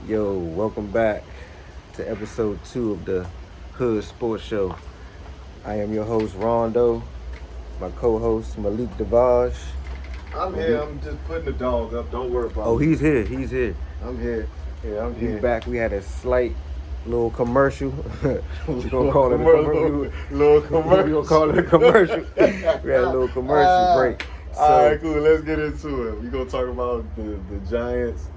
Yo, welcome back to episode 2 of the Hood Sports Show. I am your host, Rondo, my co-host, Malik Devaj. I'm here. I'm just putting the dog up. Don't worry about Oh, me. he's here. He's here. I'm here. Yeah, I'm He's here. back. We had a slight little commercial. We're going to call it a Little commercial. We're going to call it a commercial. We had a little commercial break. All right, cool. Let's get into it. We're going to talk about the Giants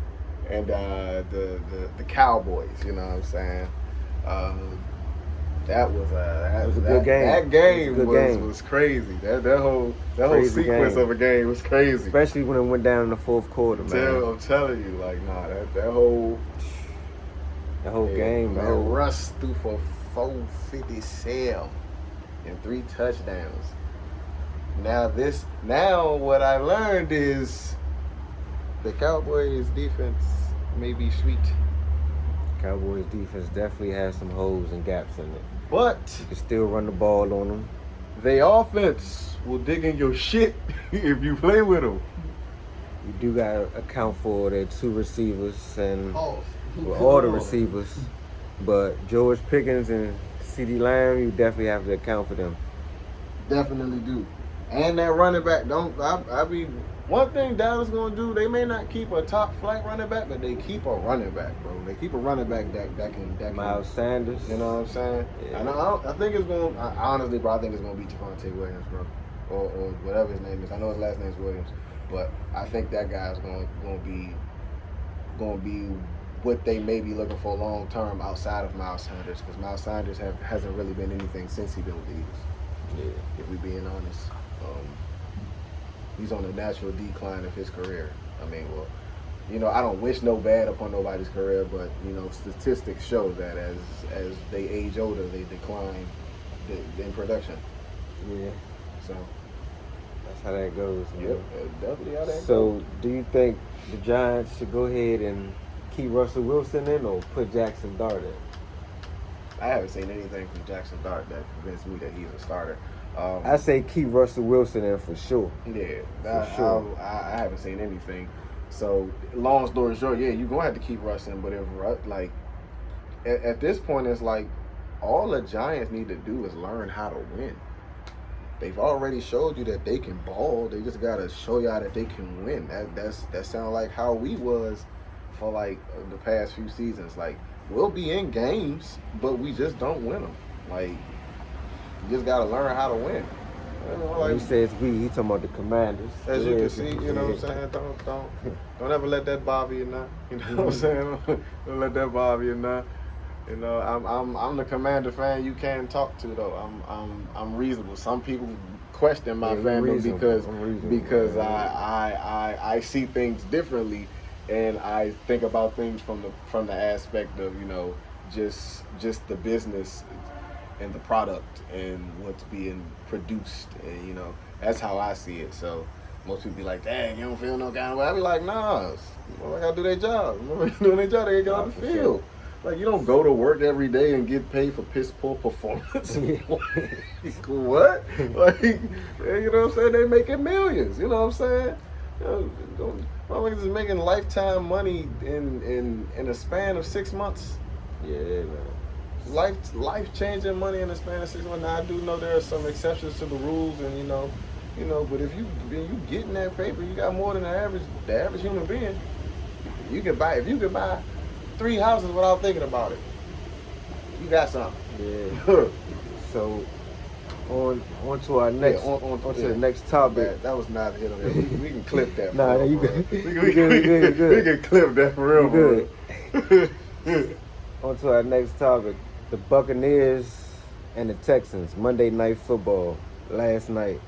and the Cowboys. You know what I'm saying? That was a good game. That game It was a good game. was crazy. That whole Crazy sequence game. of a game was crazy. Especially when it went down in the fourth quarter, man. I'm telling you, like, nah, that whole The whole game, man. man. Russ threw for 457 and 3 touchdowns. Now what I learned is the Cowboys defense may be sweet, Cowboys defense definitely has some holes and gaps in it. but You can still run the ball on them. the offense will dig in your shit if you play with them. You do got to account for their 2 receivers and Oh, all the receivers. But George Pickens and CeeDee Lamb, you definitely have to account for them. Definitely do. And that running back, one thing Dallas gonna do, they may not keep a top flight running back, but they keep a running back, bro. They keep a running back that can Miles Sanders. You know what I'm saying? Yeah. And I think it's going to, honestly, bro, I think it's going to be Javonte Williams, bro. Or whatever his name is. I know his last name's Williams. But I think that guy's going to be what they may be looking for long term outside of Miles Sanders. Because Miles Sanders hasn't really been anything since he been with the Eagles. Yeah. If we being honest. He's on a natural decline of his career. I mean, well, you know, I don't wish no bad upon nobody's career, but, you know, statistics show that as they age older, they decline in production. Yeah. So, That's how that goes, man. yep, definitely how that So, goes. do you think the Giants should go ahead and keep Russell Wilson in or put Jackson Dart in? I haven't seen anything from Jackson Dart that convinced me that he's a starter. I say keep Russell Wilson in for sure. Yeah, For sure. I haven't seen anything. So, long story short, yeah, you're going to have to keep Russ in, but if, like, at this point, it's like all the Giants need to do is learn how to win. They've already showed you that they can ball. They just got to show y'all that they can win. That sounds like how we was for, like, the past few seasons. Like, we'll be in games, but we just don't win them. Like, you just got to learn how to win. You know, When he like, says we, he talking about the Commanders. as you Yeah. can see, you know what I'm saying? Don't ever let that bother you now. You know what I'm saying? Don't let that bother you now. You know, I'm the Commander fan you can talk to though. I'm reasonable. Some people question my Yeah, fandom reasonable. because Man. I see things differently, and I think about things from the aspect of, you know, just the business and the product and what's being produced, and, you know, that's how I see it. So most people be like, dang, you don't feel no kind of way. I be like, nah, I gotta do their job. Remember, doing their job, they get on the For field. Like, you don't go to work every day and get paid for piss poor performance. What? Like, you know what I'm saying? They making millions. You know what I'm saying? You know, motherfuckers is making lifetime money in a span of 6 months. Yeah, man. Life changing money in the span of 6 months. Now I do know there are some exceptions to the rules, and you know, but if you getting that paper, you got more than the average human being. If you could buy 3 houses without thinking about it, you got something. Yeah. So on to our next on to the next topic. That was not a hit on it. We can clip that. Nah, for you real, good. bro. You good. We can clip that for real. You good. On to our next topic. The Buccaneers and the Texans. Monday Night Football last night.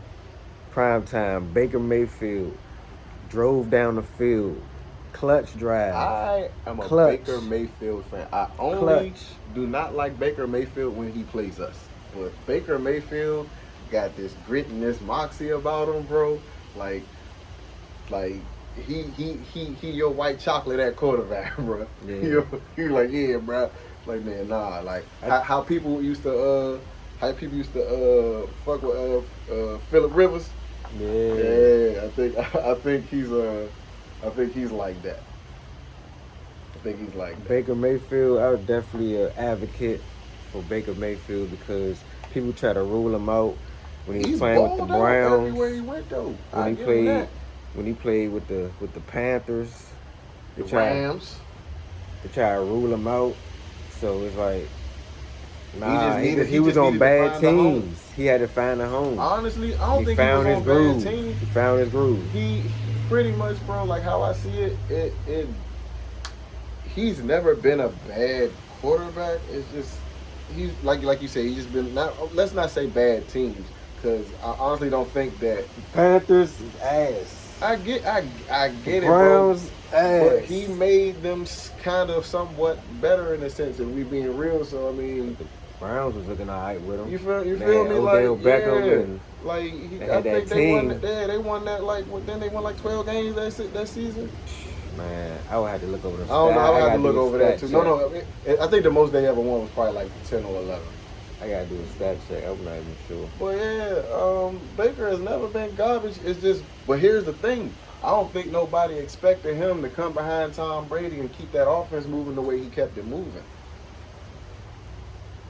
Prime time. Baker Mayfield drove down the field. Clutch drive. I am a Clutch. Baker Mayfield fan. I only Clutch. do not like Baker Mayfield when he plays us. But Baker Mayfield got this grit and this moxie about him, bro. Like he your white chocolate at quarterback, bro. Yeah. He like, yeah, bro. Like, man, nah. Like how people used to fuck with Phillip Rivers. Yeah. Yeah, I think he's like that. For think he's like that. Baker Mayfield, I was definitely an advocate for Baker Mayfield because people try to rule him out when he was He's playing with the balled out Browns. everywhere he went though. When he played with the Panthers, The they Rams. try to rule him out. So it's like, nah, he just was on needed to bad find a home. teams. He had to find a home. Honestly, I don't He think he was found his on groove. bad teams. He found his groove. He pretty much, bro, like how I see it, he's never been a bad quarterback. It's just he's like you say, he's just been not. Let's not say bad teams, because I honestly don't think that. Panthers is ass. I get it, Browns bro. ass. But he made them kind of somewhat better in a sense, if we being real. So I mean, Browns was looking alright with him. you feel They me? had Odell Like Beckham and like they I had think that they won. team. They won that then they won like 12 games that season. man, I would have to look over the I don't know. I would have to look over that too. Check. No. I think the most they ever won was probably like 10 or 11. I gotta do a stat check. I'm not even sure. But yeah, Baker has never been garbage. It's just, but here's the thing. I don't think nobody expected him to come behind Tom Brady and keep that offense moving the way he kept it moving.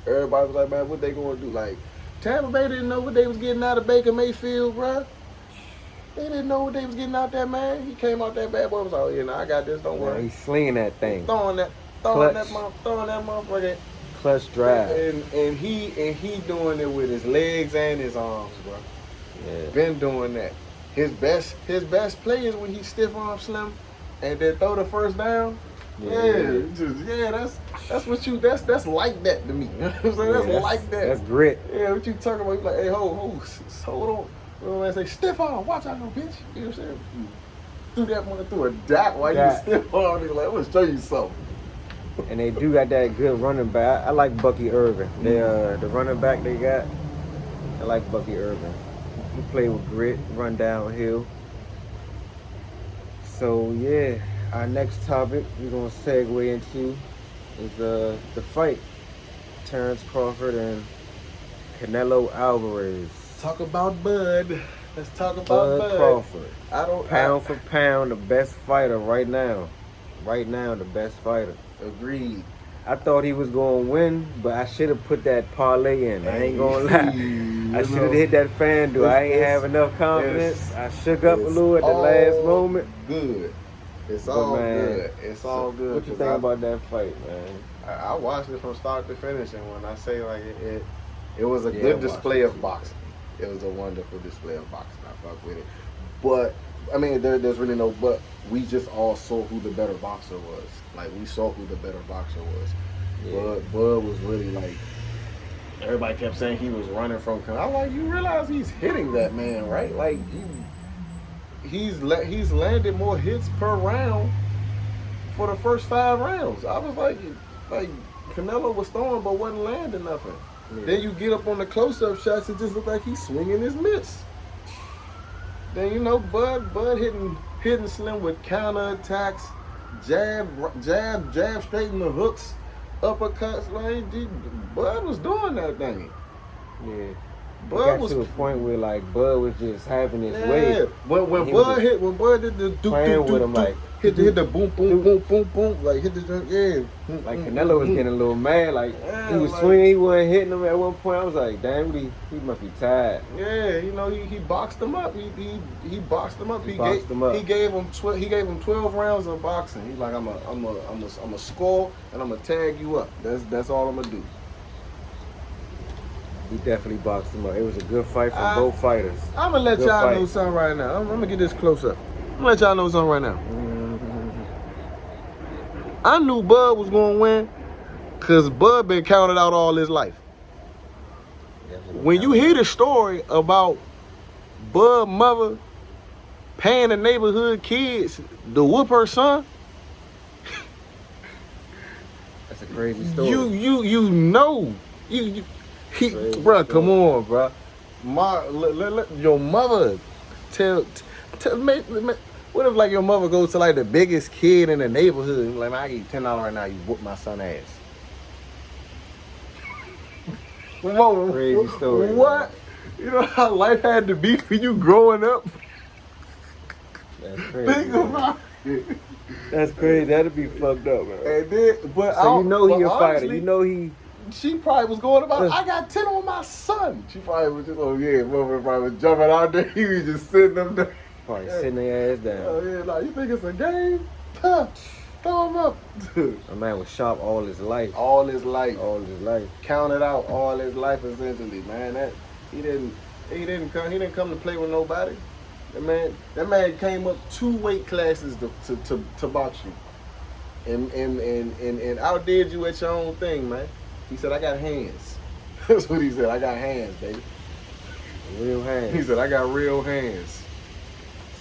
Everybody was like, man, what they gonna do? Like, Tampa Bay didn't know what they was getting out of Baker Mayfield, bruh. They didn't know what they was getting out that man. He came out that bad boy was like, I got this. Don't Man, worry. he's slinging that thing. Throwing that motherfucker. Clutch drive. And he doing it with his legs and his arms, bro. Yeah. Been doing that. His best play is when he stiff arm slim and then throw the first down. That's like that to me. You know what I'm saying? That's like that. That's grit. Yeah, what you talking about? You like, hey, hold on. You know what I'm saying? Stiff arm, watch out, no bitch. You know what I'm saying? Threw that one through a dot while you stiff arm. Nigga, like, I'm gonna show you something. And they do got that good running back. I like Bucky Irvin. The running back they got. I like Bucky Irvin. He play with grit, run downhill. So yeah, our next topic we're gonna segue into is the fight. Terrence Crawford and Canelo Alvarez. Talk about Bud. Let's talk about Bud Crawford. Pound for pound, the best fighter right now. Right now, the best fighter. Agreed. I thought he was going to win, but I should have put that parlay in. I ain't going to lie. I should have hit that FanDuel. I ain't have enough confidence. I shook up a little at the last moment. Good. It's all good. It's all good. What you think about that fight, man? I watched it from start to finish, and when I say like it was a good display of boxing. It was a wonderful display of boxing. I fuck with it. But I mean, there's really no but. We just all saw who the better boxer was. Like, we saw who the better boxer was. Yeah. Bud was really like, everybody kept saying he was running from. I'm like, you realize he's hitting that man, right? Like, he's landed more hits per round for the first 5 rounds. I was like Canelo was throwing but wasn't landing nothing. Yeah. Then you get up on the close-up shots, it just looked like he's swinging his mitts. Then Bud hitting Slim with counter attacks, jab straight in the hooks, uppercuts. Like, Bud was doing that thing. Yeah. Bud got to a point where like Bud was just having his way. When Bud did the playing with him, like hit the boom like hit the jump, like Canelo was getting a little mad, like he was swinging, he wasn't hitting him at one point. I was like, damn, he must be tired. Yeah, he boxed him up. He boxed him up. He gave him 12 rounds of boxing. He's like, I'm a score and I'm gonna tag you up. That's all I'm gonna do. He definitely boxed him up. It was a good fight from both fighters. I'm gonna let y'all know something right now. I'm gonna get this close up. I'm gonna let y'all know something right now. I knew Bud was gonna win because Bud been counted out all his life. When you hear the story about Bud mother paying the neighborhood kids to whoop her son, that's a crazy story. You know. Bruh, come on, bruh. Your mother what if like your mother goes to like the biggest kid in the neighborhood and like, I give you $10 right now, you whoop my son's ass. Whoa, crazy story. What? Man. You know how life had to be for you growing up? That's crazy. Think about it. That's crazy. That'd be fucked up, man. And then, but So you know he a fighter. honestly, You know he. she probably was going about, I got 10 on my son. She probably was just, oh yeah, motherfucker probably was jumping out there. He was just sitting up there. Probably sitting their ass down. Oh yeah, like, you think it's a game? Huh. Throw him up. A man was sharp all his life. All his life. All his life. Counted out all his life essentially, man. That he didn't come to play with nobody. That man came up 2 weight classes to box you. And outdid you at your own thing, man. He said, I got hands. That's what he said. I got hands, baby. Real hands. He said, I got real hands.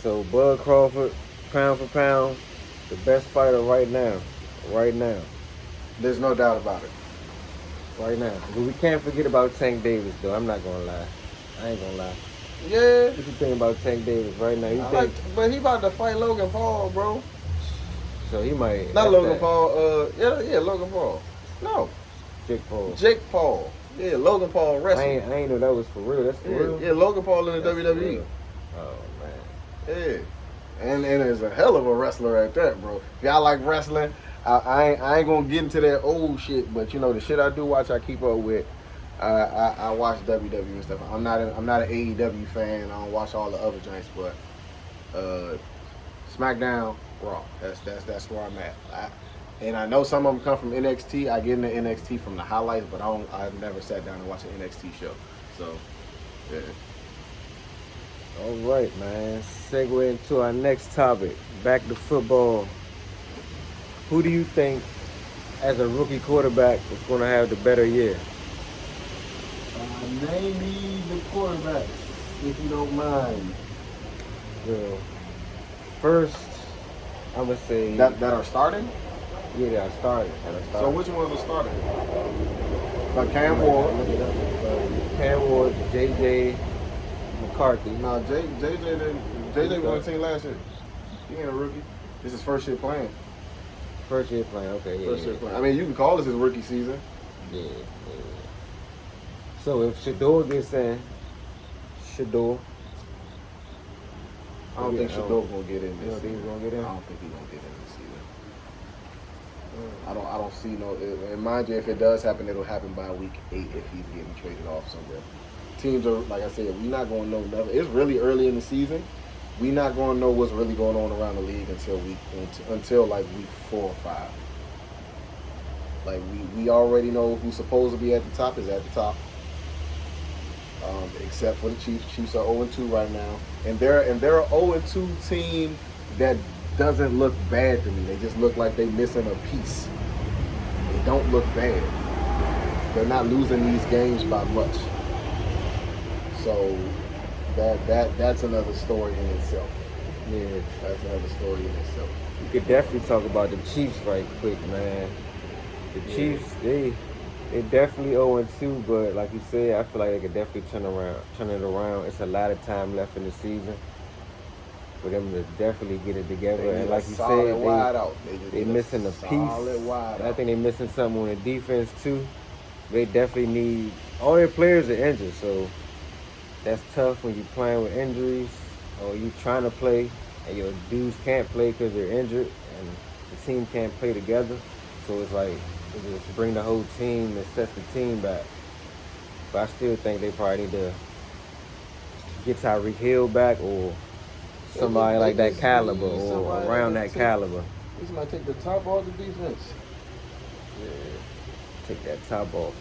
So Bud Crawford, pound for pound, the best fighter right now. Right now. There's no doubt about it. Right now. But we can't forget about Tank Davis, though. I'm not gonna lie. I ain't gonna lie. Yeah. What you think about Tank Davis right now? You think? But he about to fight Logan Paul, bro. So he might. Not Logan Paul. Yeah, Logan Paul. No, Jake Paul. Jake Paul. Yeah, Logan Paul I wrestling. ain't know that was for real. That's for real. Yeah, Logan Paul in the That's for WWE. real. Oh man. Yeah, and is a hell of a wrestler at that, bro. If y'all like wrestling, I ain't gonna get into that old shit, but you know the shit I do watch, I keep up with. I watch WWE and stuff. I'm not an AEW fan. I don't watch all the other joints, but SmackDown, Raw. That's where I'm at. And I know some of them come from NXT. I get into NXT from the highlights, but I've never sat down and watched an NXT show. So, yeah. All right, man. Segue into our next topic. Back to football. Who do you think, as a rookie quarterback, is going to have the better year? Name me the quarterbacks, if you don't mind. Well, first, I'm going to say... That are starting? Yeah, that are starting. So which ones are starting? Like Cam Ward. Cam Ward, J.J. McCarthy. No, JJ won the team last year. He ain't a rookie. This is first year playing. First year playing, okay. First year playing. I mean, you can call this his rookie season. Yeah. So if Shador gets in, Shador. I don't think Shador's gonna get in this. You don't think he's gonna get in? I don't think he's gonna get in this season. I don't see no. And mind you, if it does happen, it'll happen by week 8 if he's getting traded off somewhere. Teams are, like I said, we're not gonna know nothing. It's really early in the season. We're not gonna know what's really going on around the league until like week 4 or 5. Like we already know who's supposed to be at the top is at the top. Except for the Chiefs. Chiefs are 0-2 right now, and they're a 0-2 team that doesn't look bad to me. They just look like they're missing a piece. They don't look bad. They're not losing these games by much. So that's another story in itself. Yeah. That's another story in itself. You could definitely talk about the Chiefs right quick, man. The Chiefs, they definitely 0-2, but like you said, I feel like they could definitely turn it around. It's a lot of time left in the season for them to definitely get it together. And like you said, they missing a piece. And I think they're missing something on the defense too. They definitely need, all their players are injured, so that's tough when you're playing with injuries or you trying to play and your dudes can't play because they're injured and the team can't play together. So it's like, it just bring the whole team and sets the team back. But I still think they probably need to get Tyreek Hill back or somebody like that caliber or around that caliber. He's going to take the top off the defense. Yeah, take that top off.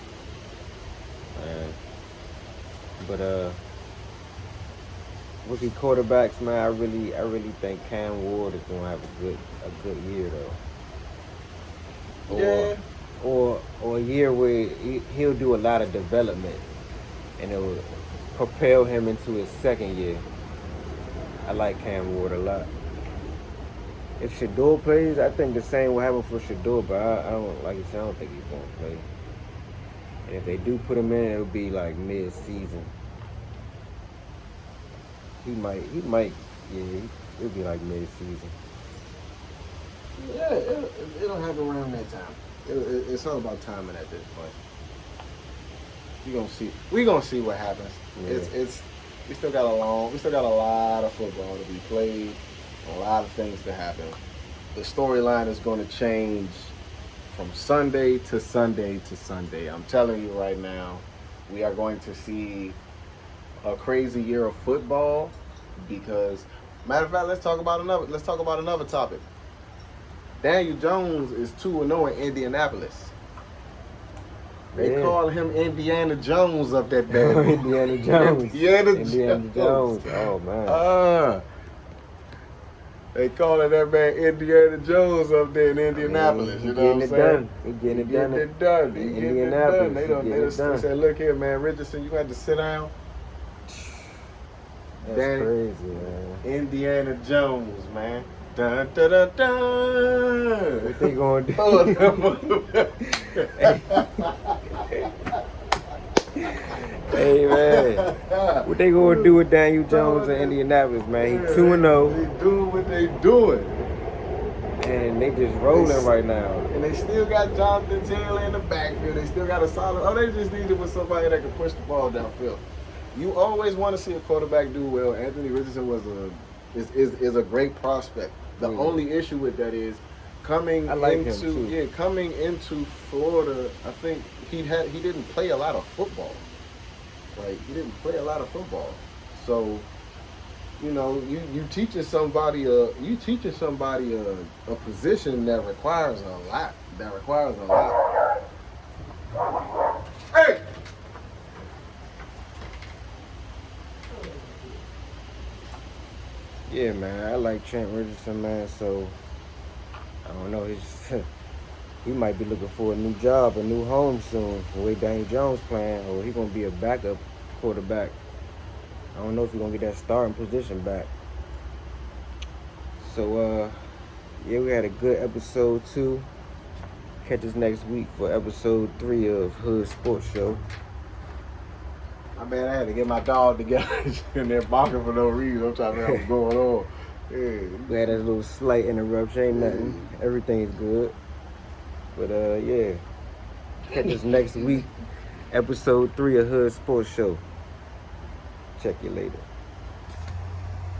But rookie quarterbacks, man, I really think Cam Ward is gonna have a good year though. Or a year where he'll do a lot of development and it will propel him into his second year. I like Cam Ward a lot. If Shador plays, I think the same will happen for Shador, but I don't, like you said, I don't think he's gonna play. And if they do put him in, it'll be like mid-season. He might, it'll be like mid-season. Yeah, it'll happen around that time. It's all about timing at this point. We're gonna see what happens. Yeah. We still got a lot of football to be played, a lot of things to happen. the storyline is going to change from Sunday to Sunday to Sunday. I'm telling you right now, we are going to see a crazy year of football because, matter of fact, let's talk about another topic. Daniel Jones is 2-0 in Indianapolis. They call him Indiana Jones up that bad boy. Indiana Jones. Indiana Jones. Oh man. They calling that man Indiana Jones up there in Indianapolis. You know what I'm saying? He getting it done. He getting it done. Indianapolis. They said, look here, man, Richardson, you got to sit down. That's crazy, man. Indiana Jones, man. Dun, dun, dun, dun. What they gonna do? Hey man, what they gonna do with Daniel Jones in Indianapolis, man? He 2-0. They doing what they doing, and they just rolling right now. And they still got Jonathan Taylor in the backfield. They still got a solid. Oh, they just needed with somebody that can push the ball downfield. You always want to see a quarterback do well. Anthony Richardson is a great prospect. The only issue with that is coming into Florida. I think he didn't play a lot of football. So, you know, you teaching somebody a position that requires a lot. Hey. Yeah, man, I like Trent Richardson, man. So I don't know. He might be looking for a new job, a new home soon. The way Daniel Jones playing, or he gonna be a backup quarterback. I don't know if he's gonna get that starting position back. So yeah, we had a good episode 2. Catch us next week for episode 3 of Hood Sports Show. I mean, I had to get my dog together in there barking for no reason. I'm trying to know what's going on. Yeah. We had a little slight interruption, ain't nothing. Everything's good. But yeah. Catch us next week, episode 3 of Hood Sports Show. Check you later.